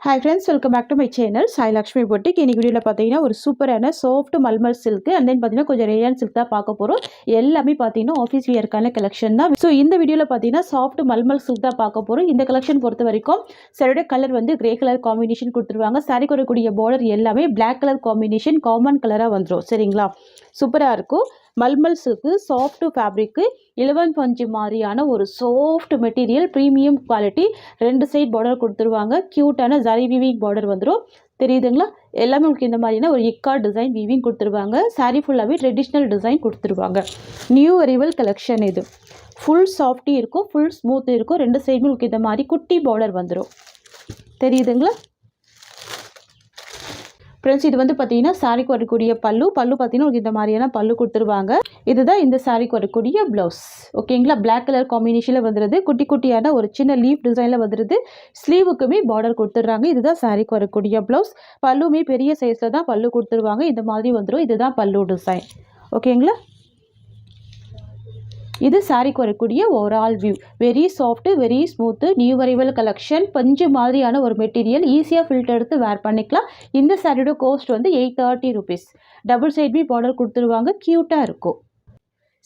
Hi friends, welcome back to my channel Sai Lakshmi Boutique. இன்னைக்கு வீடியோல பாத்தீங்கன்னா ஒரு சூப்பரான soft mulmul silk and then பாத்தீங்கன்னா கொஞ்சம் ரேயான் சில்க் தான் பார்க்க போறோம். எல்லாமே பாத்தீங்கன்னா ஆபீஸ் வியர்க்கான கலெக்ஷன் தான். சோ இந்த வீடியோல பாத்தீங்கன்னா சாஃப்ட் மல்மல் சில்க் தான் பார்க்க போறோம். இந்த கலெக்ஷன் பொறுத்த வரைக்கும் சாரியோட கலர் வந்து கிரே கலர் காம்பினேஷன் கொடுத்துருவாங்க. சாரிக்கு வரக்கூடிய பார்டர் எல்லாமே Black கலர் காம்பினேஷன் காமன் கலரா வந்துரும். சரிங்களா? சூப்பரா இருக்கும். Mulmul silk soft fabric eleven பஞ்சு மாதிரியான ஒரு சாஃப்ட் மெட்டீரியல் ப்ரீமியம் குவாலிட்டி ரெண்டு சைட் பார்டர் கொடுத்துருவாங்க. க்யூட்டான ஜரி வீவிங் பார்டர் வந்துடும். தெரியுதுங்களா? எல்லாமே உங்களுக்கு இந்த மாதிரியான ஒரு இக்கா டிசைன் வீவிங் கொடுத்துருவாங்க. சாரீ ஃபுல்லாகவே ட்ரெடிஷ்னல் டிசைன் கொடுத்துருவாங்க. நியூ அரைவல் கலெக்ஷன் இது. ஃபுல் சாஃப்டி இருக்கும், ஃபுல் ஸ்மூத் இருக்கும். ரெண்டு சைடுமே உங்களுக்கு இந்த மாதிரி குட்டி பார்டர் வந்துடும். தெரியுதுங்களா? ஃப்ரெண்ட்ஸ், இது வந்து பார்த்தீங்கன்னா சாரிக்கு வரக்கூடிய பல்லு பார்த்தீங்கன்னா உங்களுக்கு இந்த மாதிரியான பல்லு கொடுத்துருவாங்க. இதுதான் இந்த சாரிக்கு வரக்கூடிய ப்ளவுஸ். ஓகேங்களா? Black கலர் காம்பினேஷனில் வந்துடுது. குட்டி குட்டியான ஒரு சின்ன லீஃப் டிசைனில் வந்துடுது. ஸ்லீவுக்குமே பார்டர் கொடுத்துட்றாங்க. இதுதான் சாரிக்கு வரக்கூடிய ப்ளவுஸ். பல்லுமே பெரிய சைஸில் தான் பல்லு கொடுத்துருவாங்க. இந்த மாதிரி வந்துடும். இதுதான் பல்லு டிசைன். ஓகேங்களா? இது சாரிக்கு வரக்கூடிய overall view. Very soft, very smooth, new arrival collection. பஞ்சு மாதிரியான ஒரு மெட்டீரியல். ஈஸியாக ஃபில்டர் எடுத்து வேர் பண்ணிக்கலாம். இந்த சாரியோட கோஸ்ட் வந்து 830 rupees. டபுள் சைட் பி பார்டர் கொடுத்துருவாங்க. க்யூட்டாக இருக்கும்.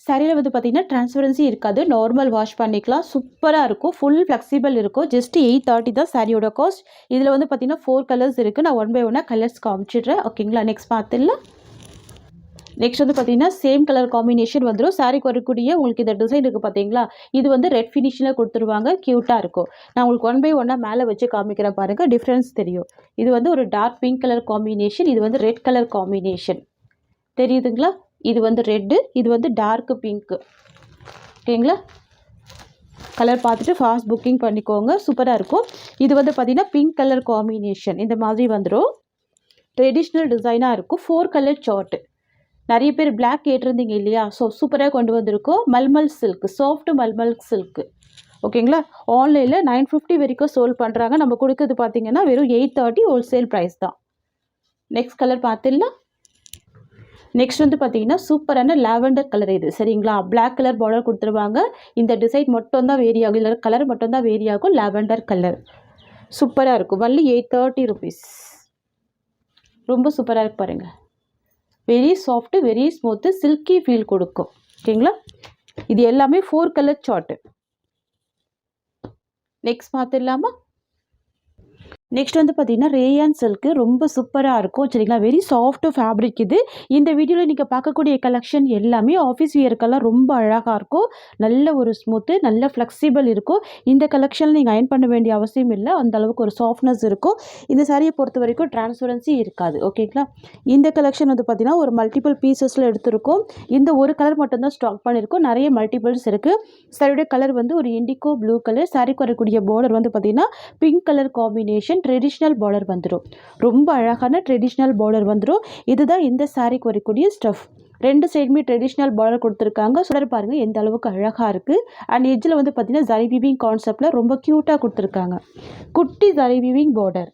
சாரியில் வந்து பார்த்தீங்கன்னா டிரான்ஸ்பரன்சி இருக்காது. நார்மல் வாஷ் பண்ணிக்கலாம். சூப்பராக இருக்கும். ஃபுல் ஃப்ளெக்சிபிள் இருக்கும். ஜஸ்ட் 830 தான் சாரியோட காஸ்ட். இதில் வந்து பார்த்தீங்கன்னா 4 கலர்ஸ் இருக்குது. நான் 1 by 1 கலர்ஸ் காமிச்சிடுறேன். ஓகேங்களா? நெக்ஸ்ட் பார்த்துடலாம். நெக்ஸ்ட் வந்து பார்த்தீங்கன்னா சேம் கலர் காம்பினேஷன் வந்துடும். சாரிக்கு வரக்கூடிய உங்களுக்கு இந்த டிசைன் இருக்குது பார்த்தீங்களா? இது வந்து ரெட் ஃபினிஷில் கொடுத்துருவாங்க. க்யூட்டாக இருக்கும். நான் உங்களுக்கு 1 by 1 மேலே வச்சு காமிக்கிறேன் பாருங்கள். டிஃப்ரென்ஸ் தெரியும். இது வந்து ஒரு டார்க் பிங்க் கலர் காம்பினேஷன். இது வந்து ரெட் கலர் காம்பினேஷன். தெரியுதுங்களா? இது வந்து ரெட்டு, இது வந்து டார்க் பிங்க்கு. ஓகேங்களா? கலர் பார்த்துட்டு ஃபாஸ்ட் புக்கிங் பண்ணிக்கோங்க. சூப்பராக இருக்கும். இது வந்து பார்த்தீங்கன்னா பிங்க் கலர் காம்பினேஷன். இந்த மாதிரி வந்துடும். ட்ரெடிஷ்னல் டிசைனாக இருக்கும். 4 கலர் சார்ட்டு. நிறைய பேர் Black கேட்டிருந்தீங்க இல்லையா? ஸோ சூப்பராக கொண்டு வந்திருக்கோம். Mulmul silk, soft mulmul silk. ஓகேங்களா? ஆன்லைனில் 950 வரைக்கும் சோல் பண்ணுறாங்க. நம்ம கொடுக்குறது பார்த்தீங்கன்னா வெறும் 830 ஹோல்சேல் ப்ரைஸ் தான். நெக்ஸ்ட் கலர் பார்த்துடலாம். நெக்ஸ்ட் வந்து பார்த்தீங்கன்னா சூப்பரான லாவெண்டர் கலர் இது. சரிங்களா? Black கலர் பார்டர் கொடுத்துருவாங்க. இந்த டிசைன் மட்டும் தான் வேரி ஆகும். இல்லை கலர் மட்டும் தான் வேரி ஆகும். லாவெண்டர் கலர் சூப்பராக இருக்கும். Only 830 rupees. ரொம்ப சூப்பராக இருக்கு பாருங்கள். Very soft, very smooth, silky feel கொடுக்கும். ஓகேங்களா? இது எல்லாமே 4 கலர் சார்ட்டு. நெக்ஸ்ட் பார்த்துடலாமா? நெக்ஸ்ட் வந்து பார்த்தீங்கன்னா ரேயான் சில்க்கு. ரொம்ப சூப்பராக இருக்கும். சரிங்களா? வெரி சாஃப்ட் ஃபேப்ரிக் இது. இந்த வீடியோவில் நீங்கள் பார்க்கக்கூடிய கலெக்ஷன் எல்லாமே ஆஃபீஸ் வியர்க்கெல்லாம் ரொம்ப அழகாக இருக்கும். நல்ல ஒரு ஸ்மூத்து, நல்ல ஃப்ளெக்சிபிள் இருக்கும். இந்த கலெக்ஷனில் நீங்கள் அயன் பண்ண வேண்டிய அவசியம் இல்லை. அந்த அளவுக்கு ஒரு சாஃப்ட்னஸ் இருக்கும். இந்த சாரியை பொறுத்த வரைக்கும் டிரான்ஸ்பரன்சி இருக்காது. ஓகேங்களா? இந்த கலெக்ஷன் வந்து பார்த்தீங்கன்னா ஒரு மல்டிபிள் பீசஸில் எடுத்திருக்கோம். இந்த ஒரு கலர் மட்டும்தான் ஸ்டாக் பண்ணியிருக்கோம். நிறைய மல்டிபிள்ஸ் இருக்குது. சாரியோட கலர் வந்து ஒரு இண்டிகோ ப்ளூ கலர். சாரிக்கு வரக்கூடிய பார்டர் வந்து பார்த்தீங்கன்னா pink colour combination. Traditional border வந்துடும். ரொம்ப அழகான ட்ரெடிஷ்னல் பார்டர் வந்துடும். இதுதான் இந்த சாரிக்கு வரக்கூடிய ஸ்டஃப். ரெண்டு சைடுமே ட்ரெடிஷ்னல் பார்டர் கொடுத்துருக்காங்க. சுடர் பாருங்கள் எந்த அளவுக்கு அழகாக இருக்குது. அண்ட் எட்ஜில் வந்து பார்த்தீங்கன்னா ஜரி வீவிங் கான்செப்டில் ரொம்ப க்யூட்டாக கொடுத்துருக்காங்க. குட்டி ஜரி வீவிங் பார்டர்.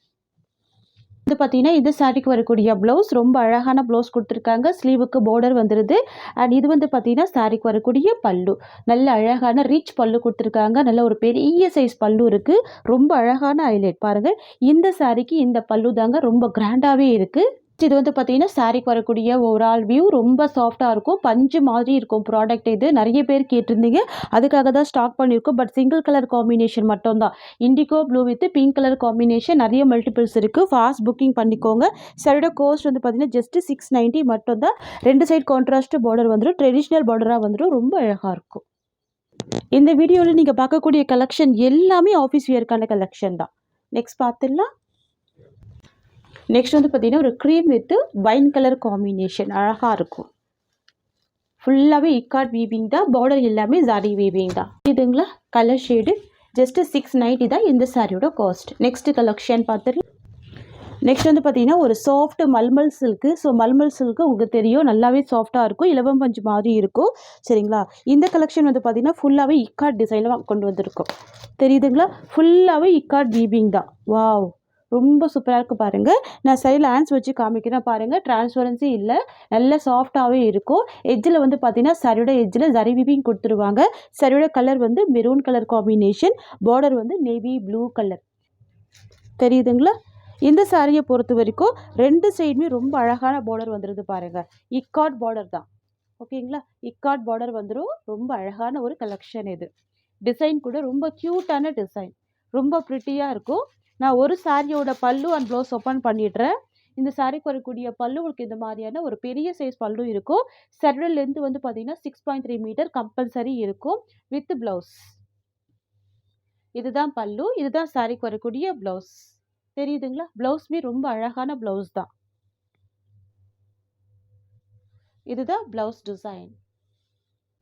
இது பார்த்தீங்கன்னா இந்த சாரிக்கு வரக்கூடிய ப்ளவுஸ். ரொம்ப அழகான ப்ளவுஸ் கொடுத்துருக்காங்க. ஸ்லீவுக்கு பார்டர் வந்துடுது. அண்ட் இது வந்து பார்த்தீங்கன்னா சாரிக்கு வரக்கூடிய பல்லு. நல்ல அழகான ரிச் பல்லு கொடுத்துருக்காங்க. நல்ல ஒரு பெரிய சைஸ் பல்லு இருக்குது. ரொம்ப அழகான ஹைலைட் பாருங்கள். இந்த சாரிக்கு இந்த பல்லு தாங்க ரொம்ப கிராண்டாகவே இருக்குது. இது வந்து பார்த்தீங்கன்னா சாரிக்கு வரக்கூடிய ஓவரால் வியூ. ரொம்ப சாஃப்டாக இருக்கும். பஞ்சு மாதிரி இருக்கும் ப்ராடக்ட். இது நிறைய பேர் கேட்டிருந்தீங்க. அதுக்காக தான் ஸ்டாக் பண்ணியிருக்கோம். பட் சிங்கிள் கலர் காம்பினேஷன் மட்டும்தான். Indigo blue with pink colour combination. நிறைய மல்டிபிள்ஸ் இருக்குது. ஃபாஸ்ட் புக்கிங் பண்ணிக்கோங்க. சாரியோட கோஸ்ட் வந்து பார்த்தீங்கன்னா ஜஸ்ட் 690 மட்டும்தான். ரெண்டு சைட் கான்ட்ராஸ்ட் பார்டர் வந்துடும். ட்ரெடிஷ்னல் பார்டராக வந்துடும். ரொம்ப அழகாக இருக்கும். இந்த வீடியோவில் நீங்கள் பார்க்கக்கூடிய கலெக்ஷன் எல்லாமே ஆஃபீஸ் வியர்க்கான கலெக்ஷன் தான். நெக்ஸ்ட் பார்த்துடலாம். நெக்ஸ்ட் வந்து பார்த்தீங்கன்னா ஒரு cream with wine colour combination. அழகாக இருக்கும். ஃபுல்லாகவே இக்கார்ட் வீவிங் தான். பார்டர் எல்லாமே ஜாரி வீவிங் தான். இதுங்களா கலர் ஷேடு. ஜஸ்ட்டு 690 தான் இந்த சாரியோட காஸ்ட். நெக்ஸ்ட் கலெக்ஷன் பார்த்துடலாம். நெக்ஸ்ட் வந்து பார்த்தீங்கன்னா ஒரு soft mulmul silk. So mulmul silk உங்களுக்கு தெரியும் நல்லாவே சாஃப்டாக இருக்கும். இலவம் பஞ்சு மாதிரி இருக்கும். சரிங்களா? இந்த கலெக்ஷன் வந்து பார்த்தீங்கன்னா ஃபுல்லாகவே இக்கார்ட் டிசைனில் கொண்டு வந்திருக்கும். தெரியுதுங்களா? ஃபுல்லாகவே இக்கார்ட் வீவிங் தான். வாவ், ரொம்ப சூப்பராக இருக்குது பாருங்கள். நான் சைடில் ஹேண்ட்ஸ் வச்சு காமிக்கிறேன் பாருங்கள். டிரான்ஸ்பரன்சி இல்லை, நல்ல சாஃப்டாகவே இருக்கும். எட்ஜில் வந்து பார்த்தீங்கன்னா சாரியோட எட்ஜில் ஜரி வீவிங் கொடுத்துருவாங்க. சாரியோட கலர் வந்து மெரூன் கலர் காம்பினேஷன். பார்டர் வந்து நேவி ப்ளூ கலர். தெரியுதுங்களா? இந்த சாரியை பொறுத்த வரைக்கும் 2 சைடுமே ரொம்ப அழகான பார்டர் வந்துடுது பாருங்கள். இக்காட் பார்டர் தான். ஓகேங்களா? இக்காட் பார்டர் வந்துடும். ரொம்ப அழகான ஒரு கலெக்ஷன் இது. டிசைன் கூட ரொம்ப க்யூட்டான டிசைன். ரொம்ப ப்ரிட்டியாக இருக்கும். நான் ஒரு சாரியோட பல்லு அண்ட் ப்ளவுஸ் ஓப்பன் பண்ணிடுறேன். இந்த சாரிக்கு வரக்கூடிய பல்லு உங்களுக்கு இந்த மாதிரியான ஒரு பெரிய சைஸ் பல்லு இருக்கும். சர்வ லென்த் வந்து பார்த்தீங்கன்னா 6.3 மீட்டர் கம்பல்சரி இருக்கும் வித் ப்ளவுஸ். இதுதான் பல்லு. இதுதான் சாரிக்கு வரக்கூடிய ப்ளவுஸ். தெரியுதுங்களா? ப்ளவுஸ்மே ரொம்ப அழகான ப்ளவுஸ் தான். இதுதான் ப்ளவுஸ் டிசைன்.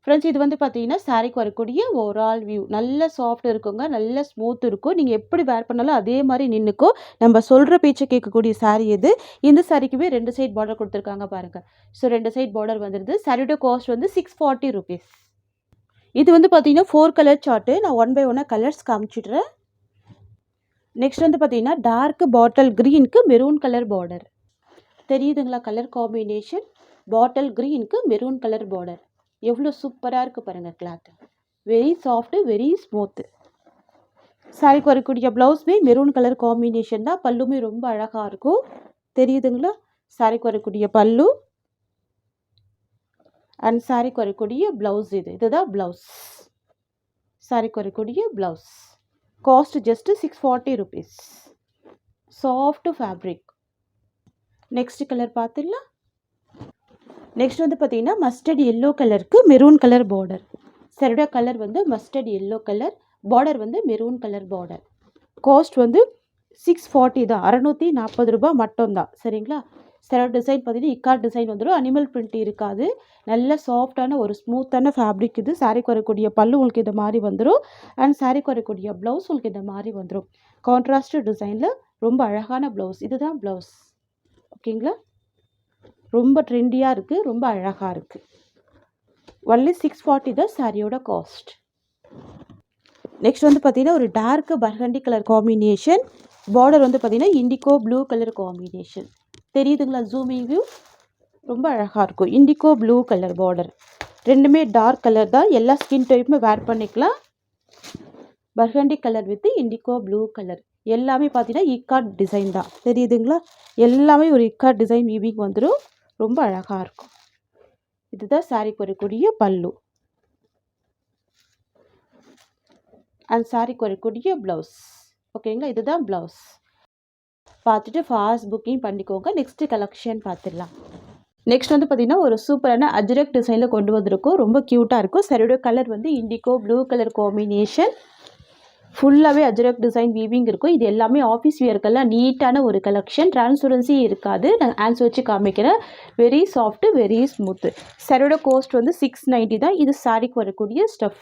ஃப்ரெண்ட்ஸ், இது வந்து பார்த்தீங்கன்னா சாரிக்கு வரக்கூடிய ஓவரால் வியூ. நல்ல சாஃப்ட் இருக்குங்க. நல்ல ஸ்மூத் இருக்கும். நீங்கள் எப்படி வேர் பண்ணாலும் அதே மாதிரி நின்றுக்கும். நம்ம சொல்கிற பேச்சை கேட்கக்கூடிய சாரி இது. இந்த சாரிக்குமே 2 சைட் பார்டர் கொடுத்துருக்காங்க பாருங்கள். ஸோ 2 சைட் பார்டர் வந்துடுது. சாரியோட காஸ்ட் வந்து 640 rupees. இது வந்து பார்த்தீங்கன்னா 4 கலர் சார்ட்டு. நான் 1 by 1 கலர்ஸ் காமிச்சிடுறேன். நெக்ஸ்ட் வந்து பார்த்தீங்கன்னா டார்க் பாட்டில் க்ரீனுக்கு மெரூன் கலர் பார்டர். தெரியுதுங்களா? கலர் காம்பினேஷன் பாட்டில் க்ரீனுக்கு மெரூன் கலர் பார்டர். எவ்வளோ சூப்பராக இருக்குது பாருங்கள். Cloth very soft, very smooth. சாரிக்கு வரக்கூடிய ப்ளவுஸுமே மெரூன் கலர் காம்பினேஷன் தான். பல்லுமே ரொம்ப அழகாக இருக்கும். தெரியுதுங்களா? சாரிக்கு வரக்கூடிய பல்லு அண்ட் சாரிக்கு வரக்கூடிய ப்ளவுஸ். இதுதான் ப்ளவுஸ். சாரிக்கு வரக்கூடிய blouse. Cost just 640 rupees. Soft fabric. Next colour பார்த்துடலாம். நெக்ஸ்ட் வந்து பார்த்தீங்கன்னா மஸ்டர்ட் எல்லோ கலருக்கு மெரூன் கலர் பார்டர். சரியோட கலர் வந்து மஸ்டர்ட் எல்லோ கலர், பார்டர் வந்து மெரூன் கலர் பார்டர். காஸ்ட் வந்து 640 தான். 640 ரூபாய் மட்டும்தான். சரிங்களா? சரியோட டிசைன் பார்த்தீங்கன்னா இக்கார்ட் டிசைன் வந்துடும். அனிமல் பிரிண்ட் இருக்காது. நல்ல சாஃப்டான ஒரு ஸ்மூத்தான ஃபேப்ரிக் இது. சாரிக்கு வரக்கூடிய பல்லு உங்களுக்கு இந்த மாதிரி வந்துடும். அண்ட் சாரிக்கு வரக்கூடிய ப்ளவுஸ் உங்களுக்கு இந்த மாதிரி வந்துடும். கான்ட்ராஸ்ட் டிசைனில் ரொம்ப அழகான ப்ளவுஸ். இதுதான் ப்ளவுஸ். ஓகேங்களா? ரொம்ப ட்ரெண்டியாக இருக்குது. ரொம்ப அழகாக இருக்குது. ஒன்லி 640 தான் சாரியோட காஸ்ட். நெக்ஸ்ட் வந்து பார்த்தீங்கன்னா ஒரு dark burgundy colour combination. Border வந்து பார்த்தீங்கன்னா இண்டிகோ ப்ளூ கலர் காம்பினேஷன். தெரியுதுங்களா? ஜூமிங் வியூ ரொம்ப அழகாக இருக்கும். Indigo blue colour border. ரெண்டுமே டார்க் கலர் தான். எல்லா ஸ்கின் டைப்புமே வேர் பண்ணிக்கலாம். Burgundy colour with indigo blue colour. எல்லாமே பார்த்தீங்கன்னா இக்கார்ட் டிசைன் தான். தெரியுதுங்களா? எல்லாமே ஒரு இக்கார்ட் டிசைன் வீவிங் வந்துடும். ரொம்ப அழகாக இருக்கும். இதுதான் சாரிக்கு வரக்கூடிய பல்லு அண்ட் சாரிக்கு வரக்கூடிய ப்ளவுஸ். ஓகேங்களா? இதுதான் ப்ளவுஸ். பார்த்துட்டு ஃபாஸ்ட் புக்கிங் பண்ணிக்கோங்க. நெக்ஸ்ட் கலெக்ஷன் பார்த்துடலாம். நெக்ஸ்ட் வந்து பார்த்தீங்கன்னா ஒரு சூப்பரான அஜ்ரக் டிசைனில் கொண்டு வந்திருக்கும். ரொம்ப க்யூட்டாக இருக்கும். சாரியோட கலர் வந்து இண்டிகோ ப்ளூ கலர் காம்பினேஷன். ஃபுல்லாகவே அஜ்ரக் டிசைன் வீவிங் இருக்கும். இது எல்லாமே ஆஃபீஸ் வியர்க்கெல்லாம் நீட்டான ஒரு கலெக்ஷன். டிரான்ஸ்பரன்சி இருக்காது. நான் ஹேண்ட்ஸ் வச்சு காமிக்கிறேன். Very soft, very smooth. சாரியோட காஸ்ட் வந்து 690 தான். இது சாரிக்கு வரக்கூடிய ஸ்டஃப்.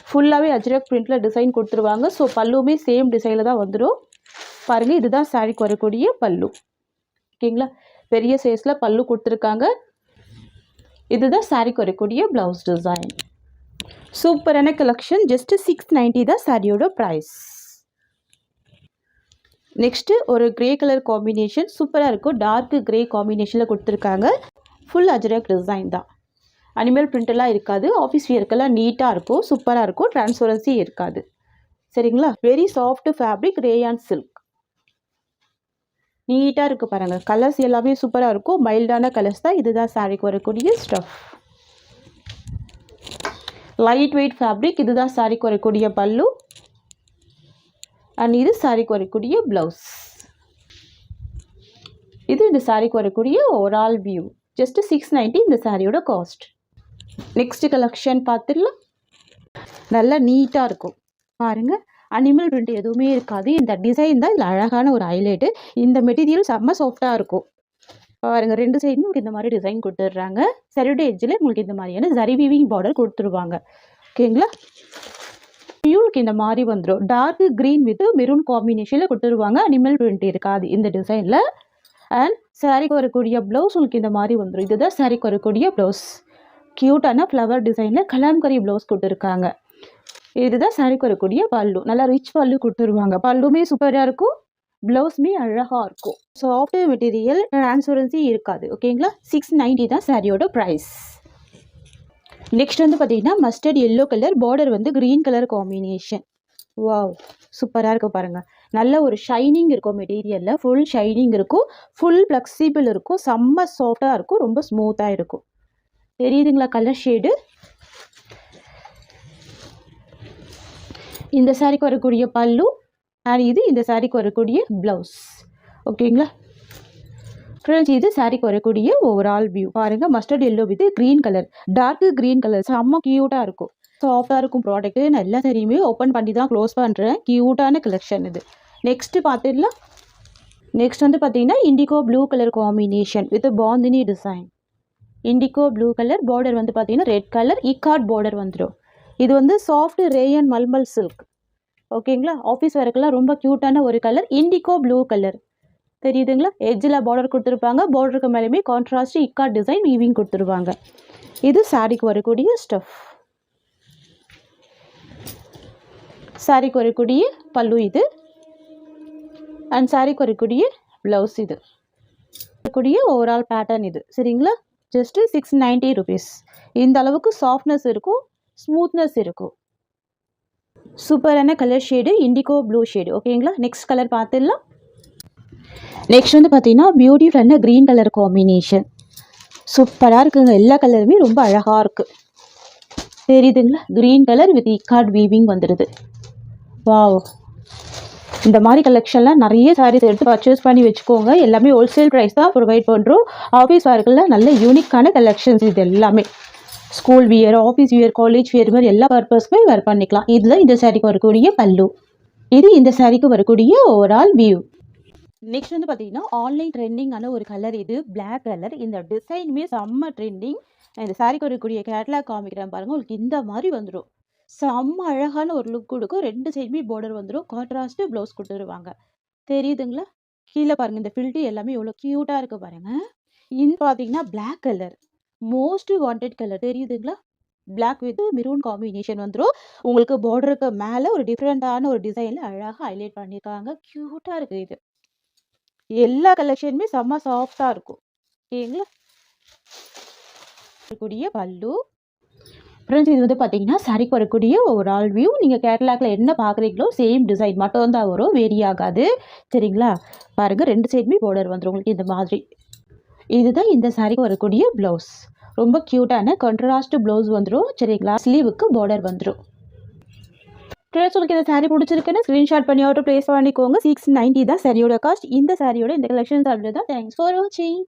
ஃபுல்லாகவே அஜ்ரக் பிரிண்டில் டிசைன் கொடுத்துருவாங்க. ஸோ பல்லுமே சேம் டிசைனில் தான் வந்துடும். பாருங்கள், இதுதான் சாரிக்கு வரக்கூடிய பல்லு. ஓகேங்களா? பெரிய சைஸில் பல்லு கொடுத்துருக்காங்க. இதுதான் சாரிக்கு வரக்கூடிய ப்ளவுஸ் டிசைன். சூப்பரான கலெக்ஷன். ஜஸ்ட் 690 தான் சாரியோட ப்ரைஸ். நெக்ஸ்ட்டு ஒரு க்ரே கலர் காம்பினேஷன் சூப்பராக இருக்கும். டார்க் க்ரே காம்பினேஷனில் கொடுத்துருக்காங்க. ஃபுல் அஜ்ரக் டிசைன் தான். அனிமல் பிரிண்டெல்லாம் இருக்காது. ஆஃபீஸ் வியர்க்கெல்லாம் நீட்டாக இருக்கும். சூப்பராக இருக்கும். டிரான்ஸ்பரன்சி இருக்காது. சரிங்களா? Very soft fabric, rayon silk. நீட்டாக இருக்குது பாருங்கள். கலர்ஸ் எல்லாமே சூப்பராக இருக்கும். மைல்டான கலர்ஸ் தான். இதுதான் சாரிக்கு வரக்கூடிய ஸ்டஃப். Light weight fabric. இதுதான் சாரிக்கு வரக்கூடிய பல்லு அண்ட் இது சாரிக்கு வரக்கூடிய ப்ளவுஸ். இது இந்த சாரிக்கு வரக்கூடிய ஓவரால் வியூ. ஜஸ்ட் 690 இந்த சாரியோட காஸ்ட். நெக்ஸ்ட் கலெக்ஷன் பார்த்துடலாம். நல்லா நீட்டாக இருக்கும் பாருங்கள். அனிமல் பிரிண்ட் எதுவுமே இருக்காது. இந்த டிசைன் தான் இதில் அழகான ஒரு ஹைலைட்டு. இந்த மெட்டீரியல் செம்ம சாஃப்டாக இருக்கும் பாருங்கள். 2 சைடுமே உங்களுக்கு இந்த மாதிரி டிசைன் கொடுத்துட்றாங்க. சரியோட எட்ஜில் உங்களுக்கு இந்த மாதிரியான ஜரி வீவிங் பார்டர் கொடுத்துருவாங்க. ஓகேங்களா? உங்களுக்கு இந்த மாதிரி வந்துடும். டார்க் க்ரீன் வித் மெரூன் காம்பினேஷனில் கொடுத்துருவாங்க. அனிமல் பிரிண்ட் இருக்காது இந்த டிசைனில். அண்ட் சாரிக்கு வரக்கூடிய ப்ளவுஸ் உங்களுக்கு இந்த மாதிரி வந்துடும். இதுதான் சாரிக்கு வரக்கூடிய ப்ளவுஸ். க்யூட்டான ஃப்ளவர் டிசைனில் கலாம்கரி ப்ளவுஸ் கொடுத்துருக்காங்க. இதுதான் சாரிக்கு வரக்கூடிய பல்லு. நல்லா ரிச் பல்லு கொடுத்துருவாங்க. பல்லுமே சூப்பராக இருக்கும். ப்ளவுஸுமே அழகாக இருக்கும். சாஃப்ட் மெட்டீரியல், டிரான்ஸ்பரன்சி இருக்காது. ஓகேங்களா? 690 தான் சாரியோட ப்ரைஸ். நெக்ஸ்ட் வந்து பார்த்தீங்கன்னா மஸ்டர்ட் எல்லோ கலர், பார்டர் வந்து க்ரீன் கலர் காம்பினேஷன். வாவ்! சூப்பரா இருக்கு பாருங்க. நல்ல ஒரு ஷைனிங் இருக்கும் மெட்டீரியல்ல. ஃபுல் ஷைனிங் இருக்கும். ஃபுல் ஃப்ளெக்சிபிள் இருக்கும். செம்ம சாஃப்ட்டா இருக்கும். ரொம்ப ஸ்மூத்தா இருக்கும். தெரியுதுங்களா கலர் ஷேடு? இந்த சாரிக்கு வரக்கூடிய பல்லு அண்ட் இது இந்த சாரிக்கு வரக்கூடிய ப்ளவுஸ். ஓகேங்களா? ஃப்ரெண்ட்ஸ் இது சாரிக்கு வரக்கூடிய ஓவரால் வியூ. பாருங்க mustard yellow with green colour. Dark green colour செம்ம கியூட்டா இருக்கும். சாஃப்டா இருக்கும் ப்ராடக்ட். நான் எல்லா சாரியுமே ஓப்பன் பண்ணி தான் க்ளோஸ் பண்றேன். கியூட்டான கலெக்ஷன் இது. நெக்ஸ்ட் பார்த்துடலாம். நெக்ஸ்ட் வந்து பார்த்தீங்கன்னா indigo blue colour combination with bandhani design. Indigo blue colour border வந்து பார்த்தீங்கன்னா ரெட் கலர் இக்கார்ட் பார்டர் வந்துடும். இது வந்து சாஃப்ட் ரேயன் மல்மல் சில்க். ஓகேங்களா? ஆஃபீஸ் வேர்க்கெல்லாம் ரொம்ப க்யூட்டான ஒரு கலர் இண்டிகோ ப்ளூ கலர். தெரியுதுங்களா? எட்ஜில் பார்டர் கொடுத்துருப்பாங்க. பார்டருக்கு மேலேயுமே கான்ட்ராஸ்ட் இக்கார்ட் டிசைன் வீவிங் கொடுத்துருவாங்க. இது சாரிக்கு வரக்கூடிய ஸ்டஃப். சாரிக்கு வரக்கூடிய பல்லு இது அண்ட் சாரிக்கு வரக்கூடிய ப்ளவுஸ் இது. வரக்கூடிய ஓவரால் பேட்டர்ன் இது. சரிங்களா? Just 690 rupees. இந்த அளவுக்கு சாஃப்ட்னஸ் இருக்கும், ஸ்மூத்னஸ் இருக்கும். சூப்பரான colour shade indigo blue shade. ஓகேங்களா? நெக்ஸ்ட் கலர் பார்த்துடலாம். நெக்ஸ்ட் வந்து பார்த்தீங்கன்னா பியூட்டிஃபுல்லான க்ரீன் கலர் காம்பினேஷன். சூப்பராக இருக்குங்க. எல்லா கலருமே ரொம்ப அழகாக இருக்குது. தெரியுதுங்களா? க்ரீன் கலர் வித் இக்கார்ட் வீவிங் வந்துடுது. வாவ்! இந்த மாதிரி கலெக்ஷன்லாம் நிறைய சாரீஸ் எடுத்து பர்ச்சேஸ் பண்ணி வச்சுக்கோங்க. எல்லாமே ஹோல்சேல் ப்ரைஸ் தான் ப்ரொவைட் பண்ணுறோம். ஆஃபீஸ் வேர்க்கில் நல்ல யூனிக்கான கலெக்ஷன்ஸ் இது எல்லாமே. School wear, office wear, college wear மாதிரி எல்லா பர்பஸ்க்குமே வேர் பண்ணிக்கலாம். இதில் இந்த சாரிக்கு வரக்கூடிய பல்லு. இது இந்த சாரிக்கு வரக்கூடிய ஓவரால் வியூ. நெக்ஸ்ட் வந்து பார்த்தீங்கன்னா ஆன்லைன் ட்ரெண்டிங்கான ஒரு கலர் இது. Black colour. இந்த டிசைனுமே செம்ம ட்ரெண்டிங். இந்த சாரிக்கு வரக்கூடிய கேட்லாக் காமிக்கிறேன் பாருங்கள். உங்களுக்கு இந்த மாதிரி வந்துடும். செம்ம அழகான ஒரு லுக் கொடுக்கும். 2 சைடுமே பார்டர் வந்துடும். கான்ட்ராஸ்ட் ப்ளவுஸ் கொடுத்துருவாங்க. தெரியுதுங்களா? கீழே பாருங்கள் இந்த ஃபில்ட்டு எல்லாமே எவ்வளோ க்யூட்டாக இருக்குது பாருங்கள். இது பார்த்தீங்கன்னா black colour. Most wanted colour. தெரியுதுங்களா? பிளாக் வித் மெரூன் காம்பினேஷன் வந்துடும். உங்களுக்கு பார்டருக்கு மேலே ஒரு டிஃப்ரெண்ட்டான ஒரு டிசைனில் அழகாக ஹைலைட் பண்ணியிருக்காங்க. க்யூட்டாக இருக்குது இது. எல்லா கலெக்ஷனுமே செம்ம சாஃப்டாக இருக்கும். ஓகேங்களா? வரக்கூடிய பல்லு. ஃப்ரெண்ட்ஸ் இது வந்து பார்த்தீங்கன்னா சாரிக்கு வரக்கூடிய ஓவரால் வியூ. நீங்கள் கேட்லாக்ல என்ன பார்க்குறீங்களோ சேம் டிசைன் மட்டும் தான் வரும், வேரி ஆகாது. சரிங்களா? பாருங்கள் 2 சைடுமே பார்டர் வந்துடும் உங்களுக்கு இந்த மாதிரி. இதுதான் இந்த சாரிக்கு வரக்கூடிய ப்ளவுஸ். ரொம்ப க்யூட்டான கான்ட்ராஸ்ட் ப்ளவுஸ் வந்துடும். சரிங்களா? ஸ்லீவுக்கு பார்டர் வந்துடும். ஃப்ரெண்ட்ஸ் உங்களுக்கு இந்த சாரீ பிடிச்சிருக்குன்னு ஸ்க்ரீன்ஷாட் பண்ணி ஆர்டர் ப்ளேஸ் பண்ணிக்கோங்க. 690 தான் சாரியோட காஸ்ட். இந்த சாரியோட இந்த கலெக்ஷன்ஸ் அவ்வளோ தான். தேங்க்ஸ் ஃபார் வாட்சிங்.